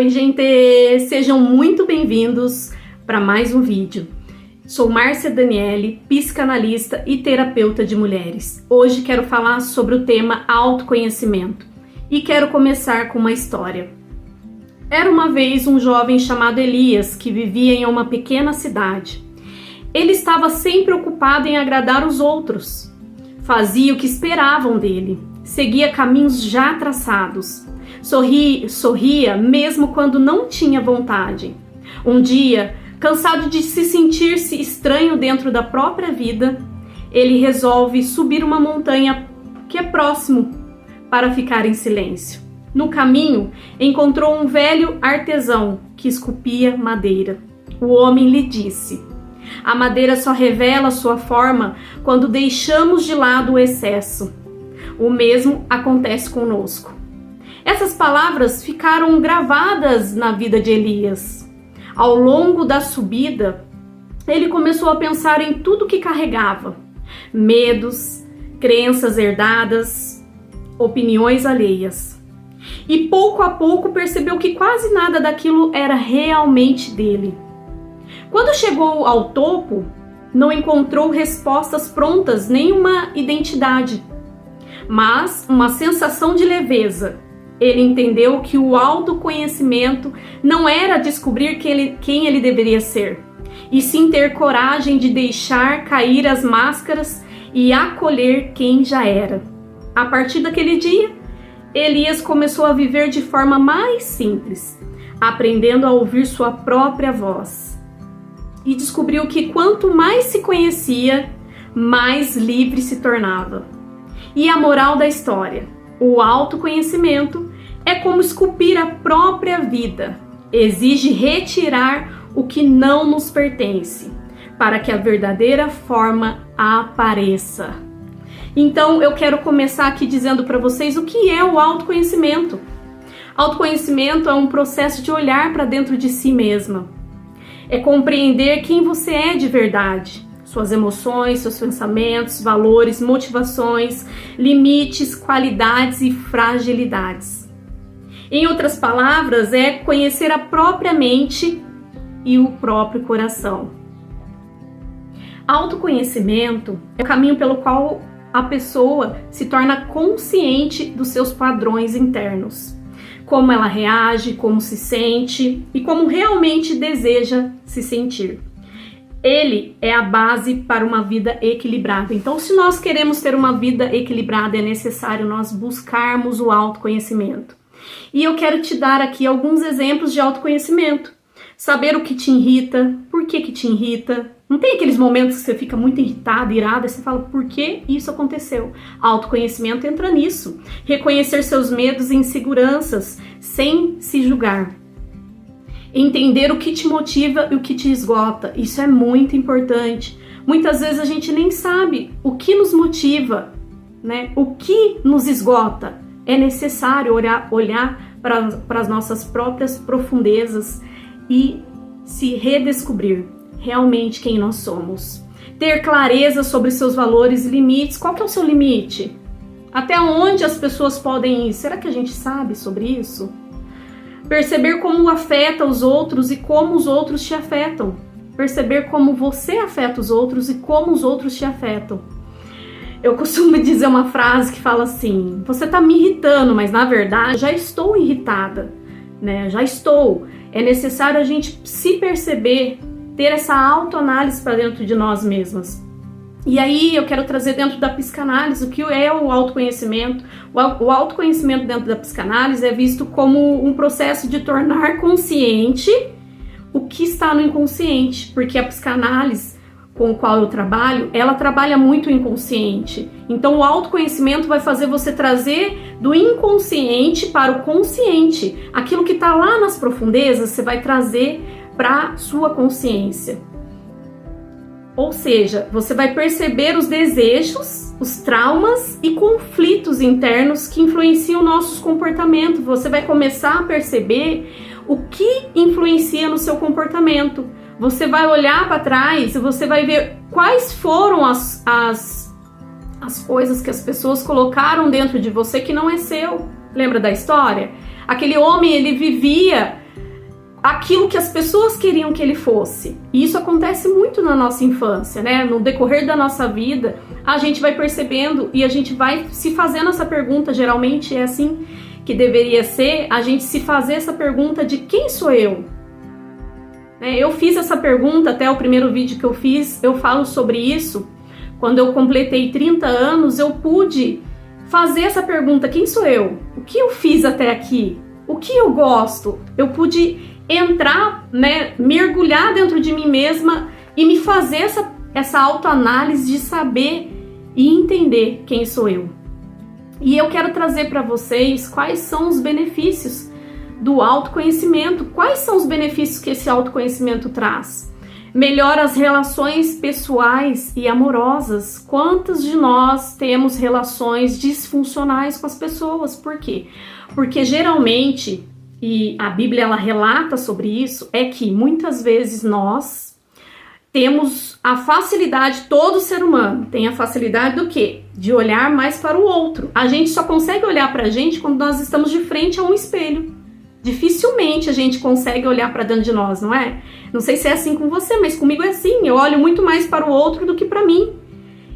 Oi, gente! Sejam muito bem-vindos para mais um vídeo. Sou Márcia Daniele, psicanalista e terapeuta de mulheres. Hoje quero falar sobre o tema autoconhecimento e quero começar com uma história. Era uma vez um jovem chamado Elias que vivia em uma pequena cidade. Ele estava sempre ocupado em agradar os outros. Fazia o que esperavam dele, seguia caminhos já traçados. Sorria mesmo quando não tinha vontade. Um dia, cansado de se sentir-se estranho dentro da própria vida, ele resolve subir uma montanha que é próximo para ficar em silêncio. No caminho, encontrou um velho artesão que esculpia madeira. O homem lhe disse: "A madeira só revela sua forma quando deixamos de lado o excesso. O mesmo acontece conosco." Essas palavras ficaram gravadas na vida de Elias. Ao longo da subida, ele começou a pensar em tudo que carregava: medos, crenças herdadas, opiniões alheias. E pouco a pouco percebeu que quase nada daquilo era realmente dele. Quando chegou ao topo, não encontrou respostas prontas, nem uma identidade, mas uma sensação de leveza. Ele entendeu que o autoconhecimento não era descobrir quem ele deveria ser, e sim ter coragem de deixar cair as máscaras e acolher quem já era. A partir daquele dia, Elias começou a viver de forma mais simples, aprendendo a ouvir sua própria voz. E descobriu que quanto mais se conhecia, mais livre se tornava. E a moral da história: o autoconhecimento é como esculpir a própria vida. Exige retirar o que não nos pertence, para que a verdadeira forma apareça. Então eu quero começar aqui dizendo para vocês o que é o autoconhecimento. Autoconhecimento é um processo de olhar para dentro de si mesma. É compreender quem você é de verdade. Suas emoções, seus pensamentos, valores, motivações, limites, qualidades e fragilidades. Em outras palavras, é conhecer a própria mente e o próprio coração. Autoconhecimento é o caminho pelo qual a pessoa se torna consciente dos seus padrões internos. Como ela reage, como se sente e como realmente deseja se sentir. Ele é a base para uma vida equilibrada. Então, se nós queremos ter uma vida equilibrada, é necessário nós buscarmos o autoconhecimento. E eu quero te dar aqui alguns exemplos de autoconhecimento. Saber o que te irrita, por que te irrita. Não tem aqueles momentos que você fica muito irritado, irado, e você fala, por que isso aconteceu? Autoconhecimento entra nisso. Reconhecer seus medos e inseguranças sem se julgar. Entender o que te motiva e o que te esgota. Isso é muito importante. Muitas vezes a gente nem sabe o que nos motiva, né? O que nos esgota. É necessário olhar para as nossas próprias profundezas e se redescobrir realmente quem nós somos. Ter clareza sobre seus valores e limites. Qual que é o seu limite? Até onde as pessoas podem ir? Será que a gente sabe sobre isso? Perceber como afeta os outros e como os outros te afetam. Perceber como você afeta os outros e como os outros te afetam. Eu costumo dizer uma frase que fala assim: você tá me irritando, mas na verdade já estou irritada, né? Já estou. É necessário a gente se perceber, ter essa autoanálise para dentro de nós mesmas. E aí eu quero trazer dentro da psicanálise o que é o autoconhecimento. O autoconhecimento dentro da psicanálise é visto como um processo de tornar consciente o que está no inconsciente, porque a psicanálise com a qual eu trabalho, ela trabalha muito o inconsciente. Então o autoconhecimento vai fazer você trazer do inconsciente para o consciente. Aquilo que está lá nas profundezas, você vai trazer para sua consciência. Ou seja, você vai perceber os desejos, os traumas e conflitos internos que influenciam nossos comportamentos. Você vai começar a perceber o que influencia no seu comportamento. Você vai olhar para trás e você vai ver quais foram as coisas que as pessoas colocaram dentro de você que não é seu. Lembra da história? Aquele homem, ele vivia aquilo que as pessoas queriam que ele fosse. E isso acontece muito na nossa infância, né? No decorrer da nossa vida, a gente vai percebendo e a gente vai se fazendo essa pergunta, geralmente é assim que deveria ser, a gente se fazer essa pergunta de quem sou eu? Eu fiz essa pergunta, até o primeiro vídeo que eu fiz, eu falo sobre isso. Quando eu completei 30 anos, eu pude fazer essa pergunta, quem sou eu? O que eu fiz até aqui? O que eu gosto? Eu pude entrar, mergulhar dentro de mim mesma e me fazer essa autoanálise de saber e entender quem sou eu. E eu quero trazer para vocês quais são os benefícios do autoconhecimento, quais são os benefícios que esse autoconhecimento traz. Melhora as relações pessoais e amorosas. Quantos de nós temos relações disfuncionais com as pessoas? Por quê? Porque geralmente, e a Bíblia ela relata sobre isso, é que muitas vezes nós temos a facilidade, todo ser humano tem a facilidade do quê? De olhar mais para o outro. A gente só consegue olhar para a gente quando nós estamos de frente a um espelho. Dificilmente a gente consegue olhar para dentro de nós, não é? Não sei se é assim com você, mas comigo é assim. Eu olho muito mais para o outro do que para mim.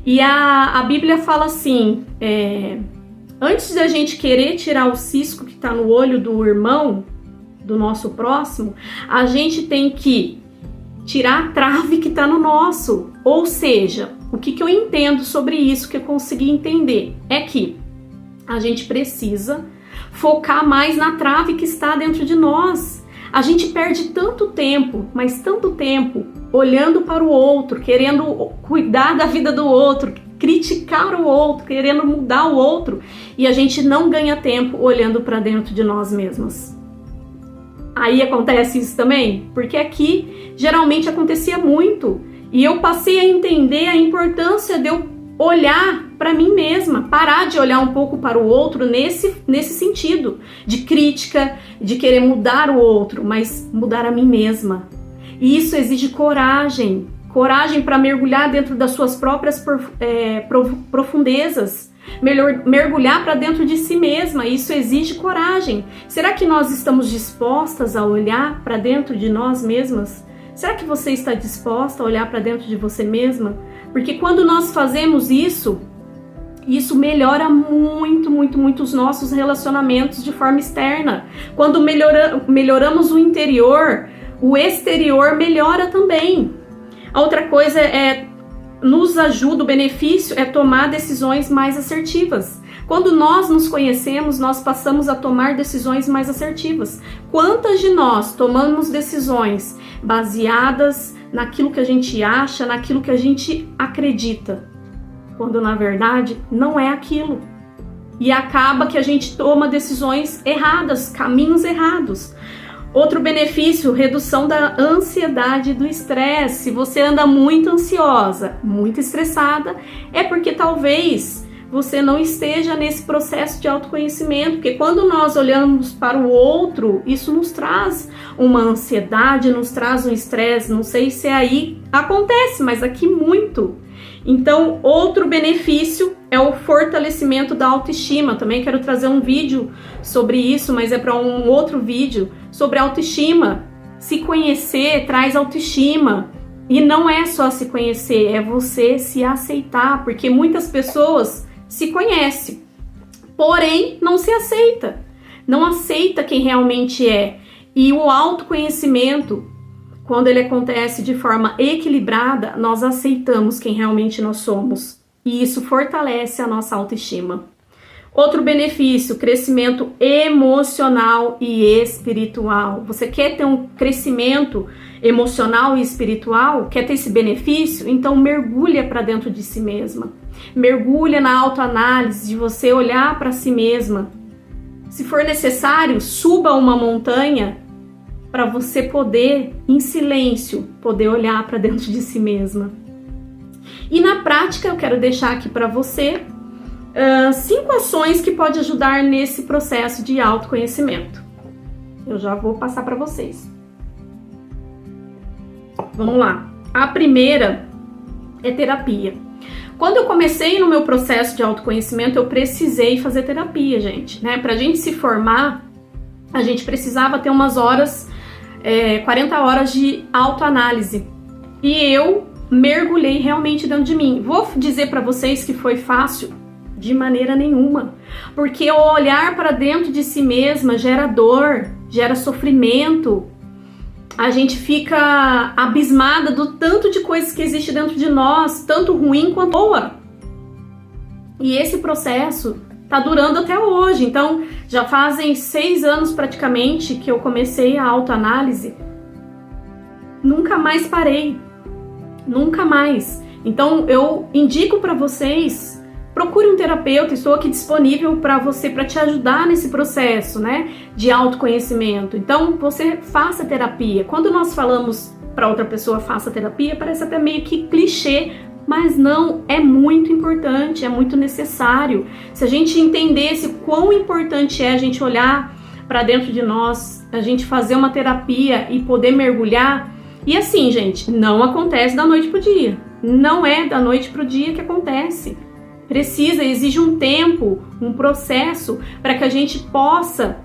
E a Bíblia fala assim, antes da gente querer tirar o cisco que está no olho do irmão, do nosso próximo, a gente tem que tirar a trave que está no nosso. Ou seja, o que eu entendo sobre isso, que eu consegui entender, é que a gente precisa focar mais na trave que está dentro de nós. A gente perde tanto tempo, mas tanto tempo, olhando para o outro, querendo cuidar da vida do outro, criticar o outro, querendo mudar o outro, e a gente não ganha tempo olhando para dentro de nós mesmos. Aí acontece isso também, porque aqui geralmente acontecia muito, e eu passei a entender a importância de eu olhar para mim mesma, parar de olhar um pouco para o outro nesse sentido de crítica, de querer mudar o outro, mas mudar a mim mesma. E isso exige coragem para mergulhar dentro das suas próprias profundezas, mergulhar para dentro de si mesma. Isso exige coragem. Será que nós estamos dispostas a olhar para dentro de nós mesmas? Será que você está disposta a olhar para dentro de você mesma? Porque quando nós fazemos isso melhora muito, muito, muito os nossos relacionamentos de forma externa. Quando melhoramos o interior, o exterior melhora também. A outra coisa nos ajuda, o benefício é tomar decisões mais assertivas. Quando nós nos conhecemos, nós passamos a tomar decisões mais assertivas. Quantas de nós tomamos decisões baseadas naquilo que a gente acha, naquilo que a gente acredita, quando na verdade não é aquilo? E acaba que a gente toma decisões erradas, caminhos errados. Outro benefício, redução da ansiedade e do estresse. Se você anda muito ansiosa, muito estressada, é porque talvez você não esteja nesse processo de autoconhecimento, porque quando nós olhamos para o outro, isso nos traz uma ansiedade, nos traz um estresse. Não sei se aí acontece, mas aqui muito. Então, outro benefício é o fortalecimento da autoestima. Também quero trazer um vídeo sobre isso, mas é para um outro vídeo sobre autoestima. Se conhecer traz autoestima. E não é só se conhecer, é você se aceitar, porque muitas pessoas se conhecem, porém não se aceita. Não aceita quem realmente é. E o autoconhecimento, quando ele acontece de forma equilibrada, nós aceitamos quem realmente nós somos. E isso fortalece a nossa autoestima. Outro benefício, crescimento emocional e espiritual. Você quer ter um crescimento emocional e espiritual? Quer ter esse benefício? Então mergulha para dentro de si mesma. Mergulha na autoanálise, de você olhar para si mesma. Se for necessário, suba uma montanha para você poder, em silêncio, poder olhar para dentro de si mesma. E na prática, eu quero deixar aqui para você 5 ações que podem ajudar nesse processo de autoconhecimento. Eu já vou passar para vocês. Vamos lá. A primeira é terapia. Quando eu comecei no meu processo de autoconhecimento, eu precisei fazer terapia, gente, né? Pra gente se formar, a gente precisava ter umas horas 40 horas de autoanálise. E eu mergulhei realmente dentro de mim. Vou dizer para vocês que foi fácil? De maneira nenhuma. Porque o olhar para dentro de si mesma gera dor, gera sofrimento. A gente fica abismada do tanto de coisas que existe dentro de nós, tanto ruim quanto boa. E esse processo tá durando até hoje. Então, já fazem 6 anos praticamente que eu comecei a autoanálise. Nunca mais parei. Nunca mais. Então, eu indico para vocês, procure um terapeuta, estou aqui disponível para você, para te ajudar nesse processo, né, de autoconhecimento. Então, você faça terapia. Quando nós falamos para outra pessoa faça terapia, parece até meio que clichê, mas não, é muito importante, é muito necessário. Se a gente entendesse quão importante é a gente olhar para dentro de nós, a gente fazer uma terapia e poder mergulhar. E assim, gente, não acontece da noite pro dia. Não é da noite pro dia que acontece. Exige um tempo, um processo para que a gente possa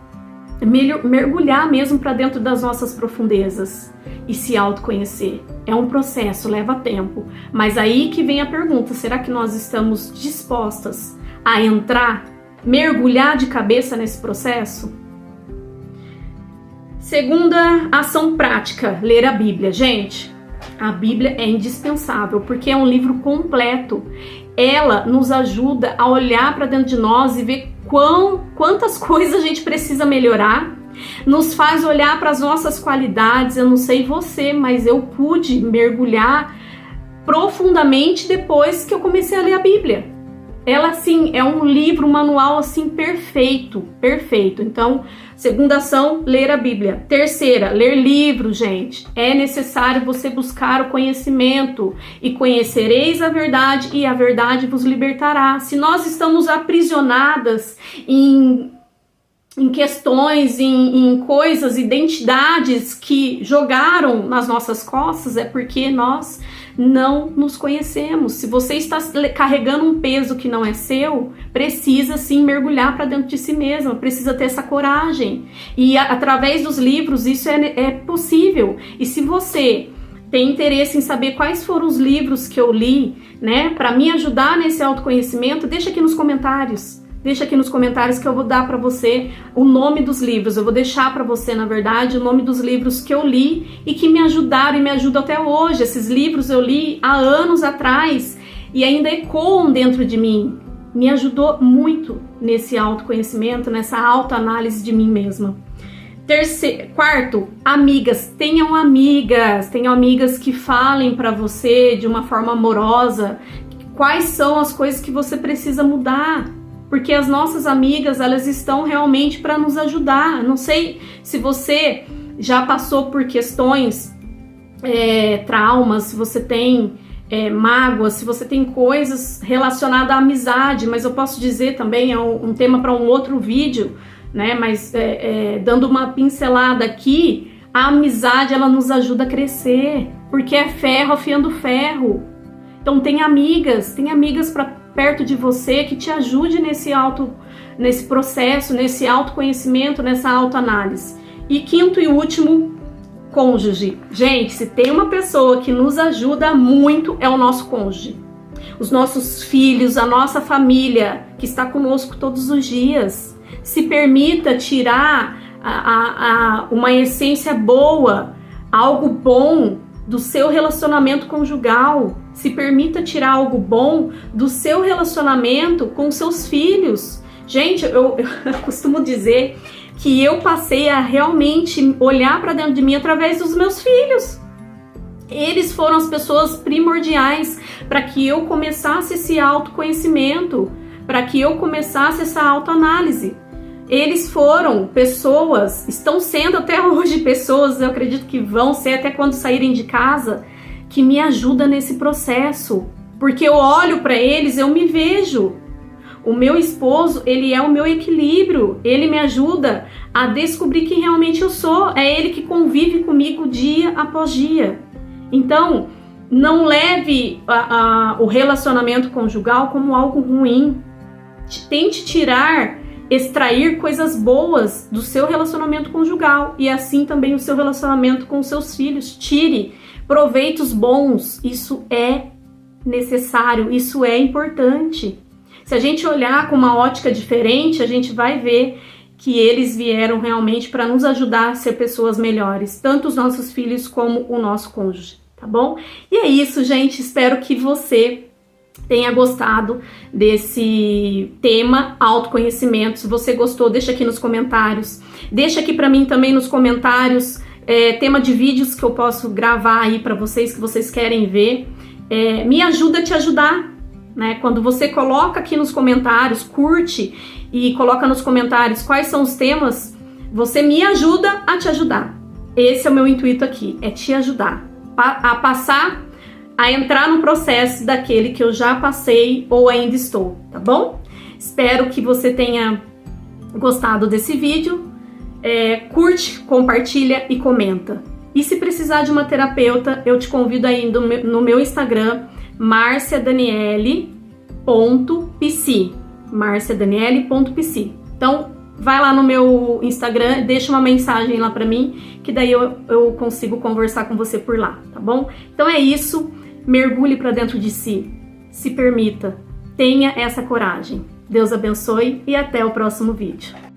mergulhar mesmo para dentro das nossas profundezas e se autoconhecer. É um processo, leva tempo. Mas aí que vem a pergunta, será que nós estamos dispostas a entrar, mergulhar de cabeça nesse processo? Segunda ação prática, ler a Bíblia. Gente, a Bíblia é indispensável porque é um livro completo. Ela nos ajuda a olhar para dentro de nós e ver quantas coisas a gente precisa melhorar. Nos faz olhar para as nossas qualidades. Eu não sei você, mas eu pude mergulhar profundamente depois que eu comecei a ler a Bíblia. Ela, assim, é um livro, um manual, assim, perfeito, perfeito. Então, segunda ação, ler a Bíblia. Terceira, ler livros, gente. É necessário você buscar o conhecimento. E conhecereis a verdade, e a verdade vos libertará. Se nós estamos aprisionadas em questões, em coisas, identidades que jogaram nas nossas costas, é porque nós não nos conhecemos. Se você está carregando um peso que não é seu, precisa sim mergulhar para dentro de si mesma, precisa ter essa coragem. E através dos livros isso é possível. E se você tem interesse em saber quais foram os livros que eu li, né, para me ajudar nesse autoconhecimento, deixa aqui nos comentários. Deixa aqui nos comentários que eu vou dar para você o nome dos livros. Eu vou deixar para você, na verdade, o nome dos livros que eu li e que me ajudaram e me ajudam até hoje. Esses livros eu li há anos atrás e ainda ecoam dentro de mim. Me ajudou muito nesse autoconhecimento, nessa autoanálise de mim mesma. Quarto, amigas. Tenham amigas que falem para você de uma forma amorosa quais são as coisas que você precisa mudar. Porque as nossas amigas, elas estão realmente para nos ajudar. Não sei se você já passou por questões, traumas, se você tem mágoas, se você tem coisas relacionadas à amizade, mas eu posso dizer também, é um tema para um outro vídeo, né? Mas dando uma pincelada aqui, a amizade, ela nos ajuda a crescer, porque é ferro afiando ferro. Então tem amigas para perto de você que te ajude nesse processo, nesse autoconhecimento, nessa autoanálise. E quinto e último, cônjuge. Gente, se tem uma pessoa que nos ajuda muito, é o nosso cônjuge. Os nossos filhos, a nossa família, que está conosco todos os dias. Se permita tirar uma essência boa, algo bom do seu relacionamento conjugal. Se permita tirar algo bom do seu relacionamento com seus filhos. Gente, eu costumo dizer que eu passei a realmente olhar para dentro de mim através dos meus filhos. Eles foram as pessoas primordiais para que eu começasse esse autoconhecimento, para que eu começasse essa autoanálise. Eles foram pessoas, estão sendo até hoje pessoas, eu acredito que vão ser até quando saírem de casa, que me ajuda nesse processo, porque eu olho para eles, eu me vejo. O meu esposo, ele é o meu equilíbrio, ele me ajuda a descobrir quem realmente eu sou, é ele que convive comigo dia após dia. Então, não leve o relacionamento conjugal como algo ruim. Tente tirar extrair coisas boas do seu relacionamento conjugal e assim também o seu relacionamento com seus filhos. Tire proveitos bons, isso é necessário, isso é importante. Se a gente olhar com uma ótica diferente, a gente vai ver que eles vieram realmente para nos ajudar a ser pessoas melhores, tanto os nossos filhos como o nosso cônjuge, tá bom? E é isso, gente, espero que você tenha gostado desse tema autoconhecimento. Se você gostou, deixa aqui nos comentários. Deixa aqui para mim também nos comentários tema de vídeos que eu posso gravar aí para vocês, que vocês querem ver. Me ajuda a te ajudar, né? Quando você coloca aqui nos comentários, curte e coloca nos comentários quais são os temas, você me ajuda a te ajudar. Esse é o meu intuito aqui, é te ajudar a passar, a entrar no processo daquele que eu já passei ou ainda estou, tá bom? Espero que você tenha gostado desse vídeo. Curte, compartilha e comenta. E se precisar de uma terapeuta, eu te convido aí no meu Instagram, marciadaniele.psi, marciadaniele.psi. Então, vai lá no meu Instagram, deixa uma mensagem lá pra mim, que daí eu consigo conversar com você por lá, tá bom? Então é isso, mergulhe pra dentro de si, se permita, tenha essa coragem. Deus abençoe e até o próximo vídeo.